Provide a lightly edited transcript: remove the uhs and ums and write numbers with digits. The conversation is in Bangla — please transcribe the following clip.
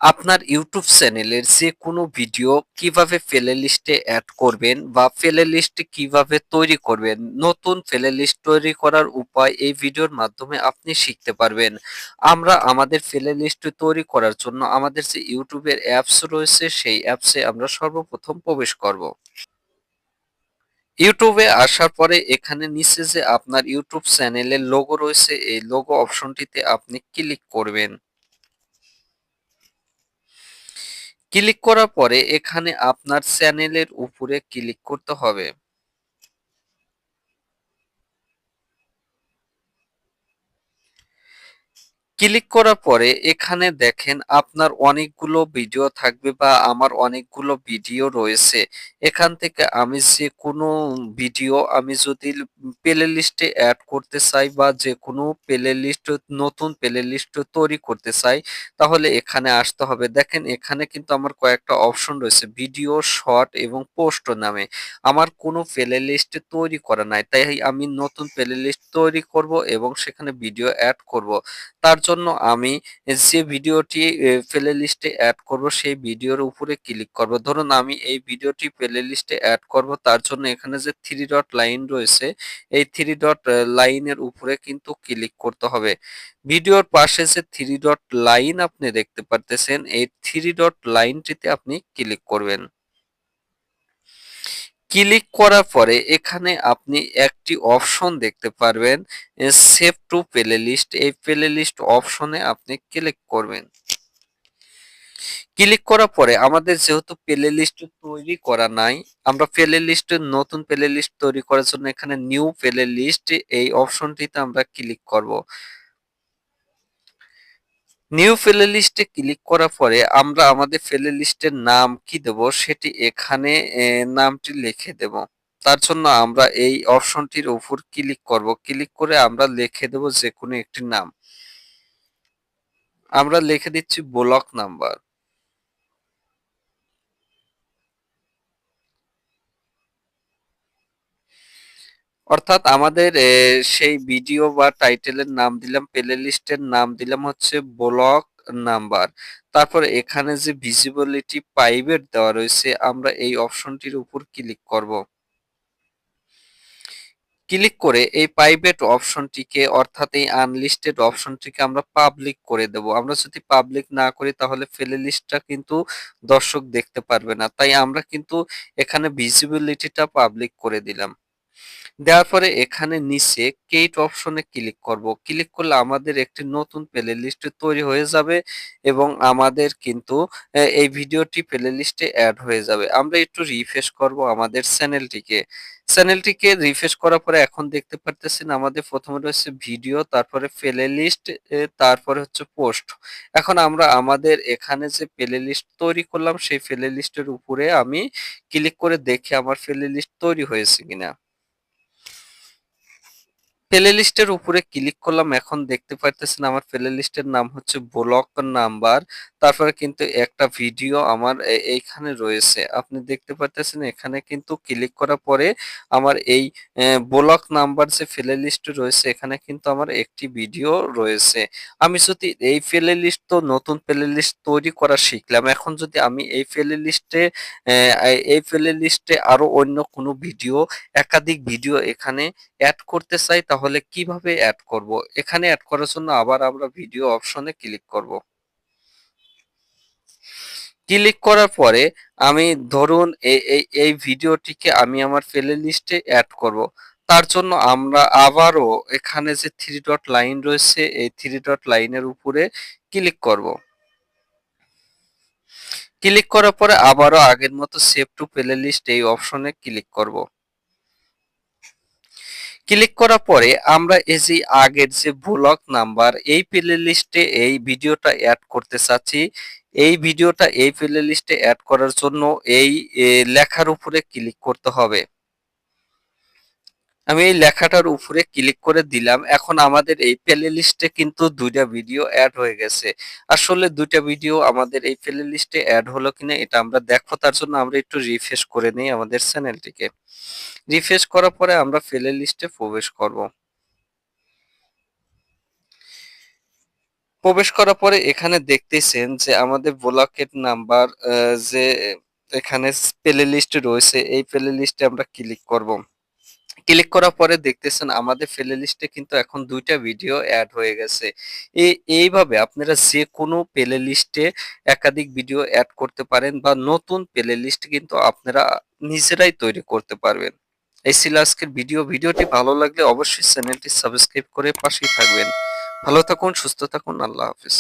আপনার ইউটিউব চ্যানেলের যে কোনো ভিডিও কিভাবে প্লে লিস্টে অ্যাড করবেন বা প্লে লিস্ট কিভাবে তৈরি করবেন, নতুন প্লে লিস্ট তৈরি করার উপায় এই ভিডিওর মাধ্যমে আপনি শিখতে পারবেন। আমরা আমাদের প্লে লিস্ট তৈরি করার জন্য আমাদের যে ইউটিউবের অ্যাপস রয়েছে সেই অ্যাপসে আমরা সর্বপ্রথম প্রবেশ করব। ইউটিউবে আসার পরে এখানে নিচে যে আপনার ইউটিউব চ্যানেলের লোগো রয়েছে এই লোগো অপশনটিতে আপনি ক্লিক করবেন। ক্লিক করার পরে এখানে আপনার চ্যানেলের উপরে ক্লিক করতে হবে। ক্লিক করার পরে এখানে দেখেন আপনার অনেকগুলো ভিডিও থাকবে বা আমার অনেকগুলো ভিডিও রয়েছে। এখান থেকে আমি যে কোনো ভিডিও আমি যদি প্লে লিস্টে এড করতে চাই বা যে কোনো প্লে লিস্ট নতুন প্লে লিস্ট তৈরি করতে চাই তাহলে এখানে আসতে হবে। দেখেন এখানে কিন্তু আমার কয়েকটা অপশন রয়েছে ভিডিও, শর্ট এবং পোস্ট নামে। আমার কোনো প্লে লিস্ট তৈরি করা নাই। তাই আমি নতুন প্লে লিস্ট তৈরি করব এবং সেখানে ভিডিও এড করব। তার জন্য আমি যে ভিডিওটি প্লে লিস্টে এড করব সেই ভিডিওর উপরে ক্লিক করব। ধরুন আমি এই ভিডিওটি প্লে লিস্টে এড করব তার জন্য এখানে যে 3 ডট লাইন রয়েছে এই 3 ডট লাইনের উপরে কিন্তু ক্লিক করতে হবে। ভিডিওর পাশে যে 3 ডট লাইন আপনি দেখতে পারতেছেন এই 3 ডট লাইনটিতে আপনি ক্লিক করবেন। ক্লিক করার পরে এখানে আপনি একটি অপশন দেখতে পারবেন সেভ টু প্লে লিস্ট। এই প্লে লিস্ট অপশনে আপনি ক্লিক করবেন। ক্লিক করার পরে আমাদের যেহেতু প্লে লিস্ট তৈরি করা নাই, আমরা প্লে লিস্ট নতুন প্লে লিস্ট তৈরি করার জন্য এখানে নিউ প্লে লিস্ট এই অপশনটিতে আমরা ক্লিক করব। নিউ প্লে লিস্টে ক্লিক করার পরে আমরা আমাদের প্লে লিস্টের নাম কি দেব সেটি এখানে নামটি লিখে দেব। তার জন্য আমরা এই অপশনটির উপর ক্লিক করব। ক্লিক করে আমরা লিখে দেব যেকোনো একটি নাম। আমরা লিখে দিচ্ছি ব্লক নাম্বার। অর্থাৎ আমাদের সেই ভিডিও বা টাইটেলের নাম দিলাম, প্লে লিস্টের নাম দিলাম হচ্ছে ব্লক নাম্বার। তারপর এখানে যে ভিজিবিলিটি প্রাইভেট দেওয়া রয়েছে আমরা এই অপশনটির উপর ক্লিক করব। ক্লিক করে এই প্রাইভেট অপশনটিকে অর্থাৎ এই আনলিস্টেড অপশনটিকে আমরা পাবলিক করে দেব। আমরা যদি পাবলিক না করি তাহলে প্লে লিস্টটা কিন্তু দর্শক দেখতে পারবে না। তাই আমরা কিন্তু এখানে ভিজিবিলিটিটা পাবলিক করে দিলাম। দেওয়ার পরে এখানে নিচে ক্রিয়েট অপশনে ক্লিক করব। ক্লিক করলে আমাদের একটি নতুন প্লে লিস্ট তৈরি হয়ে যাবে এবং আমাদের কিন্তু এই ভিডিওটি প্লে লিস্টে এড হয়ে যাবে। আমরা একটু রিফ্রেশ করব আমাদের চ্যানেলটিকে। চ্যানেলটিকে রিফ্রেশ করার পরে এখন দেখতে পারতেছেন আমাদের প্রথমে রয়েছে ভিডিও, তারপরে প্লে লিস্ট, তারপরে হচ্ছে পোস্ট। এখন আমরা আমাদের এখানে যে প্লে লিস্ট তৈরি করলাম সেই প্লে লিস্টের উপরে আমি ক্লিক করে দেখি আমার প্লে লিস্ট তৈরি হয়েছে কিনা। প্লে লিস্টের উপরে ক্লিক করলাম। এখন দেখতে পারতেছেন আমার প্লে লিস্টের নাম হচ্ছে ব্লক নাম্বার। তারপরে কিন্তু একটা ভিডিও আমার এইখানে রয়েছে। আপনি দেখতে পারতেছেন এখানে কিন্তু ক্লিক করার পরে আমার এই ব্লক নাম্বার যে প্লে লিস্ট রয়েছে এখানে কিন্তু আমার একটি ভিডিও রয়েছে। আমি যদি এই প্লে লিস্ট তো নতুন প্লে লিস্ট তৈরি করা শিখলাম। এখন যদি আমি এই প্লে লিস্টে আরো অন্য কোনো ভিডিও, একাধিক ভিডিও এখানে এড করতে চাই তাহলে কিভাবে এড করব? এখানে এড করার জন্য আবার আমরা ভিডিও অপশনে ক্লিক করব। ক্লিক করার পরে আমি ধরুন এই ভিডিওটিকে আমি আমার প্লে লিস্টে এড করব। তার জন্য আমরা আবারও এখানে যে 3 ডট লাইন রয়েছে এই 3 ডট লাইনের উপরে ক্লিক করব। ক্লিক করার পরে আবারও আগের মতো সেভ টু প্লে লিস্ট এই অপশনে ক্লিক করব। ক্লিক করার পরে আমরা এই যে আগের যে ব্লক নাম্বার এই প্লে লিস্টে এই ভিডিওটা অ্যাড করতে চাচ্ছি। এই ভিডিওটা এই প্লে লিস্টে অ্যাড করার জন্য এই লেখার উপরে ক্লিক করতে হবে। আমি এই লেখাটার উপরে ক্লিক করে দিলাম। এখন আমাদের এই প্লে লিস্টে কিন্তু ২ টা ভিডিও এড হয়ে গেছে। আসলে ২ টা ভিডিও আমাদের এই প্লে লিস্টে এড হলো কিনা এটা আমরা দেখবো। তার জন্য আমরা একটু রিফ্রেশ করে নেই আমাদের চ্যানেলটিকে। রিফ্রেশ করার পরে আমরা প্লে লিস্টে প্রবেশ করব। প্রবেশ করার পরে এখানে দেখতেছেন যে আমাদের ব্লকের নাম্বার যে এখানে প্লে লিস্ট রয়েছে এই প্লে লিস্টে আমরা ক্লিক করব। ক্লিক করার পরে দেখতেছেন আমাদের প্লে লিস্টে কিন্তু এখন ২ টা ভিডিও এড হয়ে গেছে। এইভাবে আপনারা যেকোনো প্লে লিস্টে একাধিক ভিডিও এড করতে পারেন বা নতুন প্লে লিস্ট কিন্তু আপনারা নিজেরাই তৈরি করতে পারবেন। এই ছিল আজকের ভিডিও। ভিডিওটি ভালো লাগলে অবশ্যই চ্যানেলটি সাবস্ক্রাইব করে পাশেই থাকবেন। ভালো থাকুন, সুস্থ থাকুন। আল্লাহ হাফেজ।